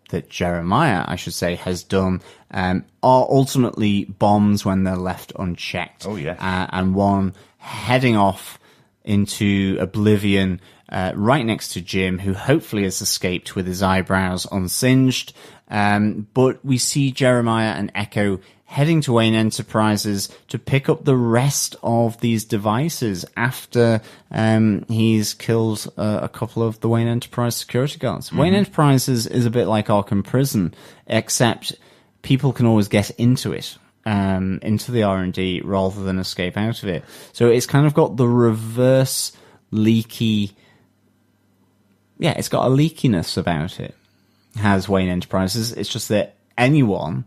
that Jeremiah, I should say, has done, are ultimately bombs when they're left unchecked. Oh, yeah. And one heading off into oblivion right next to Jim, who hopefully has escaped with his eyebrows unsinged. But we see Jeremiah and Echo heading to Wayne Enterprises to pick up the rest of these devices after he's killed a couple of the Wayne Enterprise security guards. Wayne Enterprises is a bit like Arkham Prison, except people can always get into it, into the R&D, rather than escape out of it. So it's kind of got the reverse leaky... Yeah, it's got a leakiness about it. Has Wayne Enterprises. It's just that anyone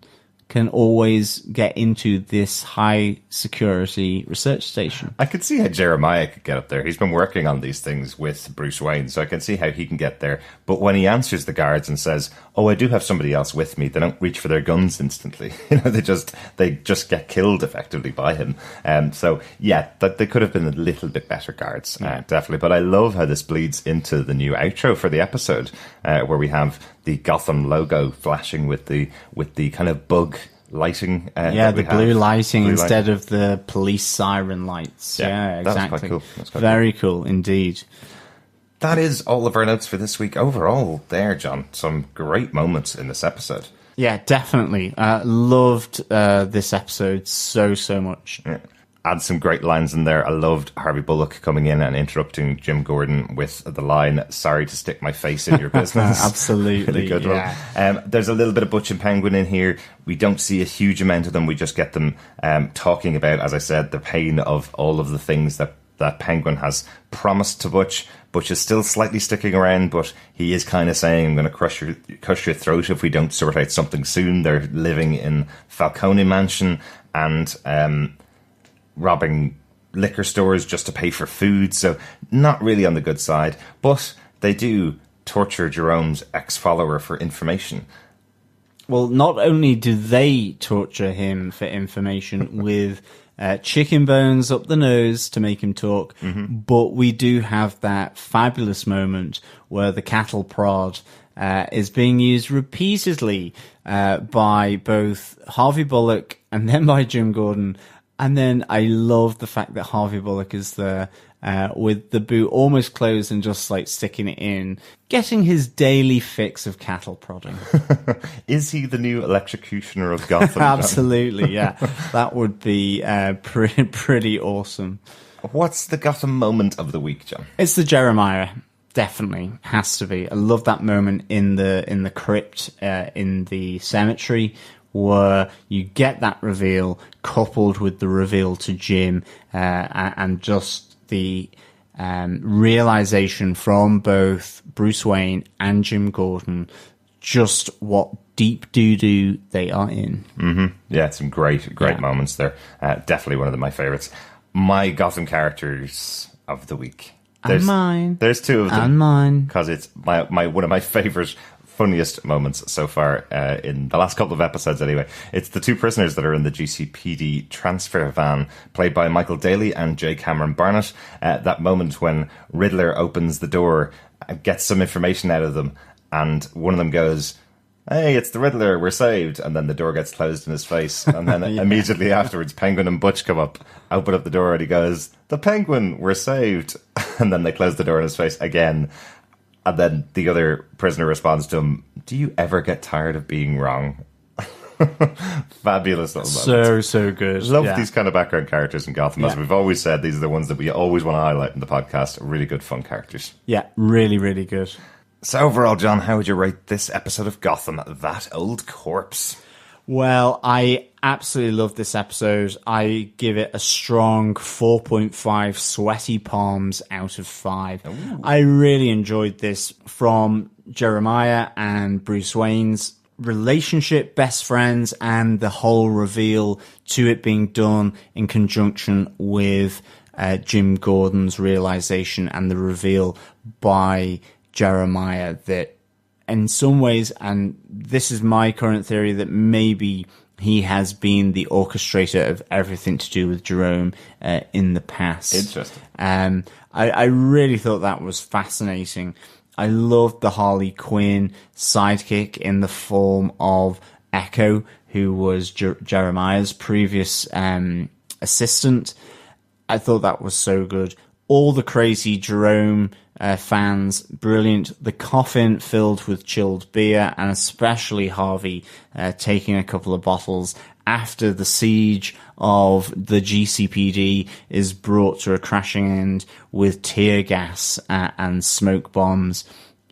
can always get into this high security research station. I could see how Jeremiah could get up there. He's been working on these things with Bruce Wayne, so I can see how he can get there. But when he answers the guards and says, "Oh, I do have somebody else with me," they don't reach for their guns instantly. They just get killed effectively by him. So yeah, that they could have been a little bit better guards, definitely. But I love how this bleeds into the new outro for the episode, where we have the Gotham logo flashing with the kind of bug lighting. The blue lighting instead of the police siren lights. Yeah, exactly. That's quite cool. That's quite very cool indeed. That is all of our notes for this week. Overall, there, John, some great moments in this episode. Yeah, definitely. Loved this episode so much. Yeah. Add some great lines in there. I loved Harvey Bullock coming in and interrupting Jim Gordon with the line, "Sorry to stick my face in your business." Absolutely. Really good one. There's a little bit of Butch and Penguin in here. We don't see a huge amount of them. We just get them talking about, as I said, the pain of all of the things that Penguin has promised to Butch. Butch is still slightly sticking around, but he is kind of saying, "I'm going to crush your throat if we don't sort out something soon." They're living in Falcone Mansion and robbing liquor stores just to pay for food, so not really on the good side. But they do torture Jerome's ex-follower for information. Well, not only do they torture him for information with chicken bones up the nose to make him talk, but we do have that fabulous moment where the cattle prod is being used repeatedly by both Harvey Bullock and then by Jim Gordon. And then I love the fact that Harvey Bullock is there with the boot almost closed and just like sticking it in, getting his daily fix of cattle prodding. Is he the new electrocutioner of Gotham? Absolutely, yeah. That would be pretty awesome. What's the Gotham moment of the week, John? It's the Jeremiah. Definitely has to be. I love that moment in the crypt in the cemetery, where you get that reveal coupled with the reveal to Jim, and just the realization from both Bruce Wayne and Jim Gordon just what deep doo-doo they are in. Yeah, some great moments there. Definitely one of my favorites. My Gotham characters of the week. And mine. There's 2 of them. And mine. Because it's one of my favorite funniest moments so far in the last couple of episodes anyway. It's the two prisoners that are in the G.C.P.D transfer van, played by Michael Daly and J. Cameron Barnett. That moment when Riddler opens the door and gets some information out of them, and one of them goes, "Hey, it's the Riddler, we're saved," and then the door gets closed in his face, and then immediately afterwards Penguin and Butch come up, open up the door, and he goes, "The Penguin, we're saved," and then they close the door in his face again, and then the other prisoner responds to him, "Do you ever get tired of being wrong?" Fabulous little moment. So good. Love these kind of background characters in Gotham. As we've always said, these are the ones that we always want to highlight in the podcast. Really good, fun characters. Yeah, really, really good. So overall, John, how would you rate this episode of Gotham, That Old Corpse? Well, I absolutely love this episode. I give it a strong 4.5 sweaty palms out of 5. Ooh. I really enjoyed this, from Jeremiah and Bruce Wayne's relationship, best friends, and the whole reveal to it being done in conjunction with Jim Gordon's realization and the reveal by Jeremiah that in some ways, and this is my current theory, that maybe he has been the orchestrator of everything to do with Jerome in the past. Interesting. I really thought that was fascinating. I loved the Harley Quinn sidekick in the form of Echo, who was Jeremiah's previous assistant. I thought that was so good. All the crazy Jerome fans, brilliant. The coffin filled with chilled beer, and especially Harvey taking a couple of bottles after the siege of the G.C.P.D is brought to a crashing end with tear gas and smoke bombs,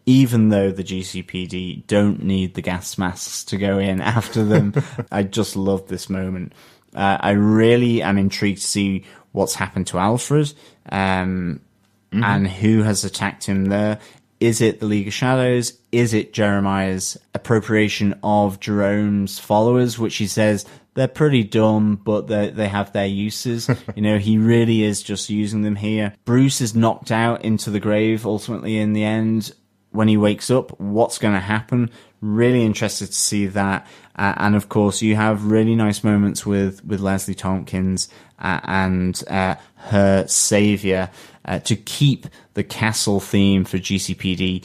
even though the G.C.P.D don't need the gas masks to go in after them. I just love this moment. I really am intrigued to see what's happened to Alfred, and who has attacked him there. Is it the League of Shadows? Is it Jeremiah's appropriation of Jerome's followers, which he says they're pretty dumb, but they have their uses? You know, he really is just using them here. Bruce is knocked out into the grave, ultimately, in the end. When he wakes up, what's going to happen? Really interested to see that. And of course, you have really nice moments with Leslie Thompkins and her savior to keep the castle theme for GCPD.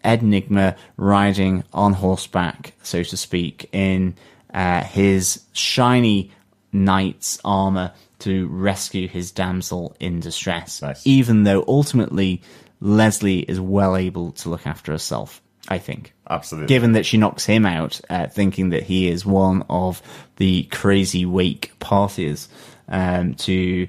Enigma riding on horseback, so to speak, in his shiny knight's armor to rescue his damsel in distress. Nice. Even though ultimately Leslie is well able to look after herself, I think. Absolutely. Given that she knocks him out, thinking that he is one of the crazy wake partiers, to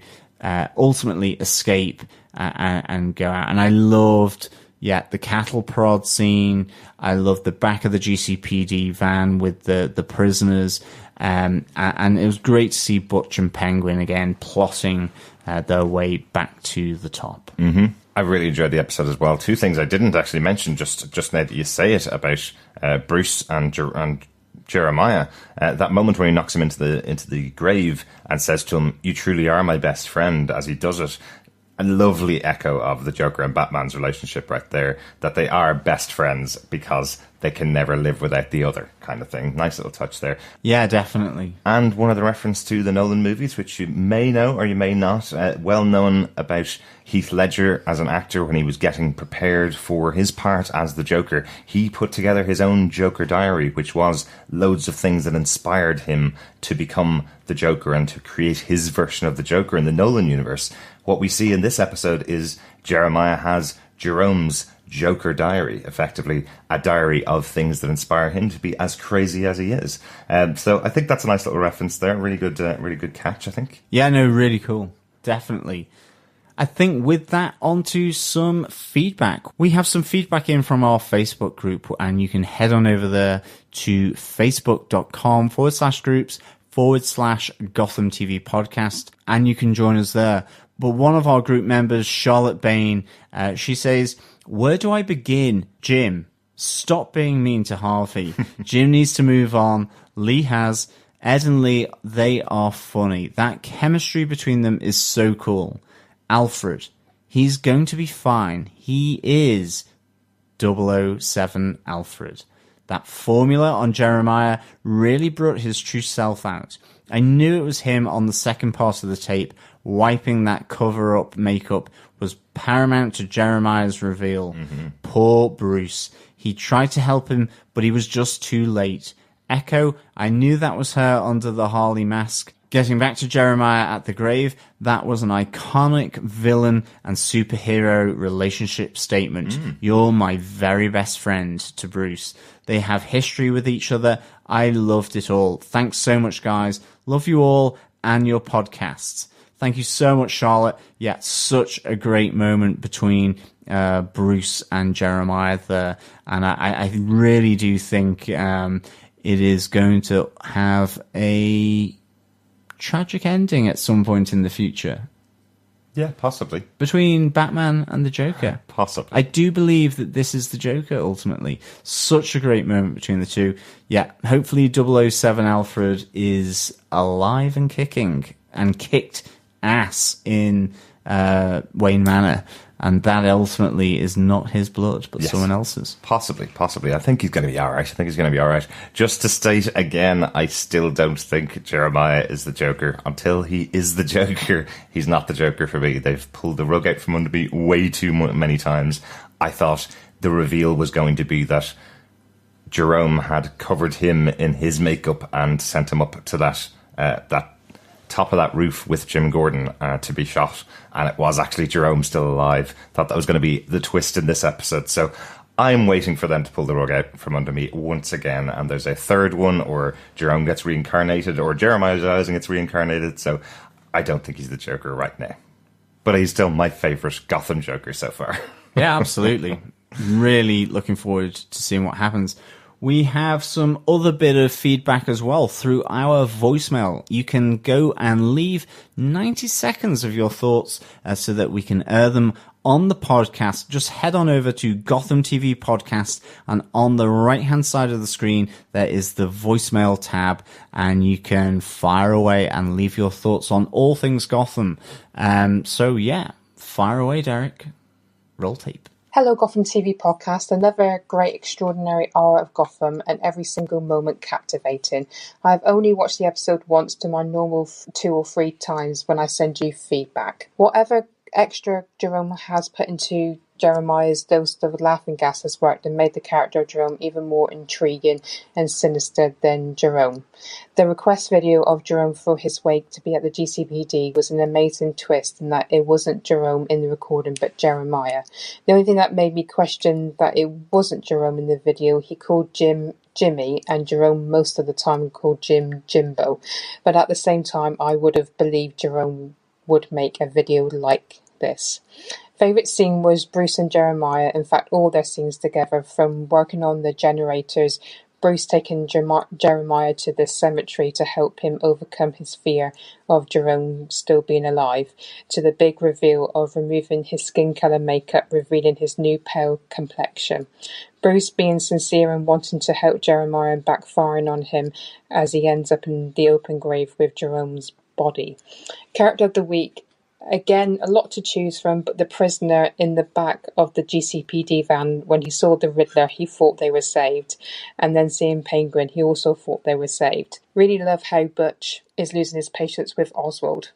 ultimately escape and go out. And I loved, the cattle prod scene. I loved the back of the GCPD van with the prisoners. And it was great to see Butch and Penguin again plotting their way back to the top. Mm-hmm. I really enjoyed the episode as well. Two things I didn't actually mention just now that you say it about Bruce and Jeremiah. That moment where he knocks him into the grave and says to him, "You truly are my best friend," as he does it. A lovely echo of the Joker and Batman's relationship right there, that they are best friends because they can never live without the other, kind of thing. Nice little touch there. Yeah, definitely. And one other reference to the Nolan movies, which you may know or you may not. Well known about Heath Ledger as an actor when he was getting prepared for his part as the Joker. He put together his own Joker diary, which was loads of things that inspired him to become the Joker and to create his version of the Joker in the Nolan universe. What we see in this episode is Jeremiah has Jerome's Joker diary, effectively a diary of things that inspire him to be as crazy as he is. So I think that's a nice little reference there. Really good catch, I think. Yeah, no, really cool. Definitely. I think with that, onto some feedback. We have some feedback in from our Facebook group, and you can head on over there to facebook.com/groups/Gotham TV podcast, and you can join us there. But one of our group members, Charlotte Bain, she says, "Where do I begin? Jim, stop being mean to Harvey. Jim needs to move on. Lee has. Ed and Lee, they are funny. That chemistry between them is so cool. Alfred, he's going to be fine. He is 007 Alfred. That formula on Jeremiah really brought his true self out. I knew it was him on the second part of the tape. Wiping that cover-up makeup was paramount to Jeremiah's reveal. Poor Bruce. He tried to help him, but he was just too late. Echo, I knew that was her under the Harley mask. Getting back to Jeremiah at the grave, that was an iconic villain and superhero relationship statement. You're my very best friend to Bruce. They have history with each other. I loved it all. Thanks so much, guys. Love you all and your podcasts. Thank you so much, Charlotte. Yeah, such a great moment between Bruce and Jeremiah there. And I really do think it is going to have a tragic ending at some point in the future. Yeah, possibly. Between Batman and the Joker. Possibly. I do believe that this is the Joker, ultimately. Such a great moment between the two. Yeah, hopefully 007 Alfred is alive and kicking, and kicked ass in Wayne Manor, and that ultimately is not his blood, but someone else's. Possibly. I think he's going to be all right. Just to state again, I still don't think Jeremiah is the Joker. Until he is the Joker, he's not the Joker for me. They've pulled the rug out from under me way too many times. I thought the reveal was going to be that Jerome had covered him in his makeup and sent him up to that top of that roof with Jim Gordon to be shot, and it was actually Jerome still alive. Thought that was going to be the twist in this episode, so I'm waiting for them to pull the rug out from under me once again, and there's a third one, or Jerome gets reincarnated, or Jeremiah dies and gets reincarnated, so I don't think he's the Joker right now. But he's still my favourite Gotham Joker so far. Yeah, absolutely. Really looking forward to seeing what happens. We have some other bit of feedback as well through our voicemail. You can go and leave 90 seconds of your thoughts so that we can air them on the podcast. Just head on over to Gotham TV Podcast, and on the right-hand side of the screen, there is the voicemail tab, and you can fire away and leave your thoughts on all things Gotham. So yeah, fire away, Derek. Roll tape. Hello, Gotham TV Podcast. Another great, extraordinary hour of Gotham, and every single moment captivating. I've only watched the episode once, to my normal 2 or 3 times when I send you feedback. Whatever extra Jerome has put into Jeremiah's dose of laughing gas has worked and made the character of Jerome even more intriguing and sinister than Jerome. The request video of Jerome for his wake to be at the G.C.P.D. was an amazing twist in that it wasn't Jerome in the recording but Jeremiah. The only thing that made me question that it wasn't Jerome in the video, he called Jim Jimmy, and Jerome most of the time called Jim Jimbo. But at the same time, I would have believed Jerome would make a video like this. Favourite scene was Bruce and Jeremiah, in fact all their scenes together, from working on the generators, Bruce taking Jeremiah to the cemetery to help him overcome his fear of Jerome still being alive, to the big reveal of removing his skin colour makeup, revealing his new pale complexion. Bruce being sincere and wanting to help Jeremiah and backfiring on him as he ends up in the open grave with Jerome's body. Character of the week. Again, a lot to choose from, but the prisoner in the back of the G.C.P.D. van, when he saw the Riddler, he thought they were saved. And then seeing Penguin, he also thought they were saved. Really love how Butch is losing his patience with Oswald.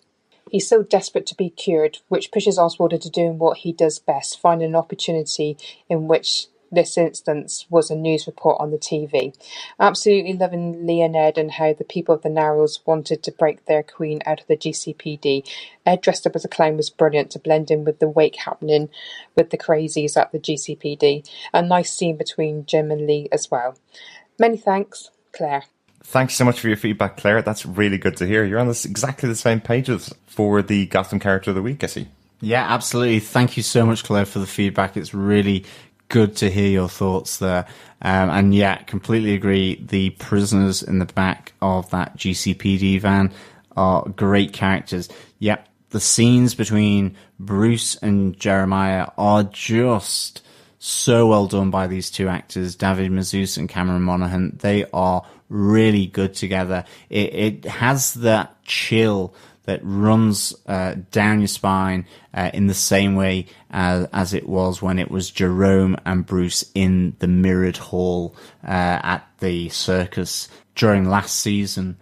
He's so desperate to be cured, which pushes Oswald into doing what he does best, finding an opportunity in which this instance was a news report on the TV. Absolutely loving Lee and Ed and how the people of the Narrows wanted to break their queen out of the G.C.P.D. Ed dressed up as a clown was brilliant to blend in with the wake happening with the crazies at the G.C.P.D. A nice scene between Jim and Lee as well. Many thanks, Claire. Thanks so much for your feedback, Claire. That's really good to hear. You're on exactly the same pages for the Gotham Character of the Week, I see. Yeah, absolutely. Thank you so much, Claire, for the feedback. It's really good to hear your thoughts there. And yeah, completely agree. The prisoners in the back of that G.C.P.D. van are great characters. Yep, the scenes between Bruce and Jeremiah are just so well done by these two actors, David Mazouz and Cameron Monaghan. They are really good together. It has that chill that runs down your spine in the same way as it was when it was Jerome and Bruce in the mirrored hall at the circus during last season.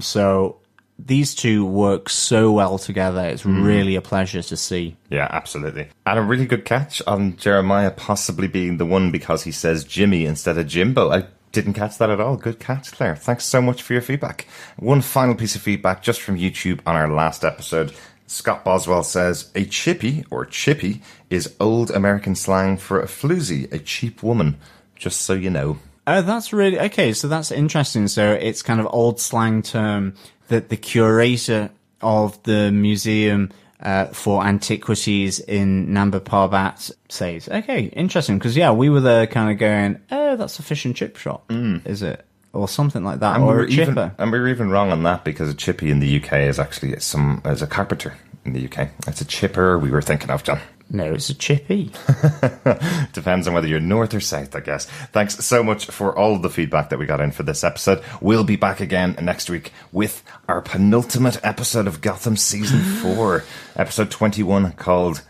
So these two work so well together. It's really a pleasure to see. Yeah, absolutely. And a really good catch on Jeremiah possibly being the one because he says Jimmy instead of Jimbo. I didn't catch that at all. Good catch, Claire. Thanks so much for your feedback. One final piece of feedback just from YouTube on our last episode. Scott Boswell says, a chippy, or chippy, is old American slang for a floozy, a cheap woman. Just so you know. Oh, that's really... Okay, so that's interesting. So it's kind of old slang term that the curator of the museum for antiquities in Namba Parbat says. Okay, interesting. Because, yeah, we were there kind of going, oh, that's a fish and chip shop, is it? Or something like that, or a chipper. And we were even wrong on that because a chippy in the UK is actually as a carpenter in the UK. It's a chipper we were thinking of, John. No, it's a chippy. Depends on whether you're north or south, I guess. Thanks so much for all of the feedback that we got in for this episode. We'll be back again next week with our penultimate episode of Gotham Season 4. Episode 21 called,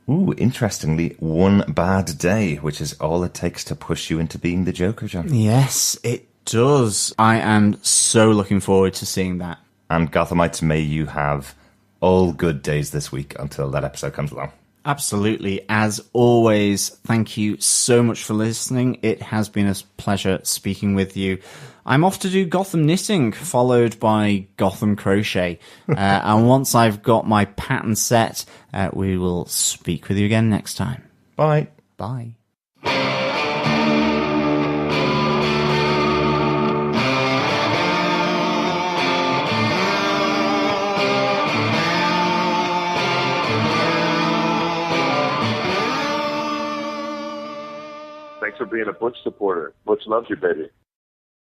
interestingly, One Bad Day, which is all it takes to push you into being the Joker, John. Yes, it does. I am so looking forward to seeing that. And Gothamites, may you have all good days this week until that episode comes along. Absolutely. As always, thank you so much for listening. It has been a pleasure speaking with you. I'm off to do Gotham knitting, followed by Gotham crochet. And once I've got my pattern set, we will speak with you again next time. Bye. Bye. Thanks for being a Butch supporter. Butch loves you, baby.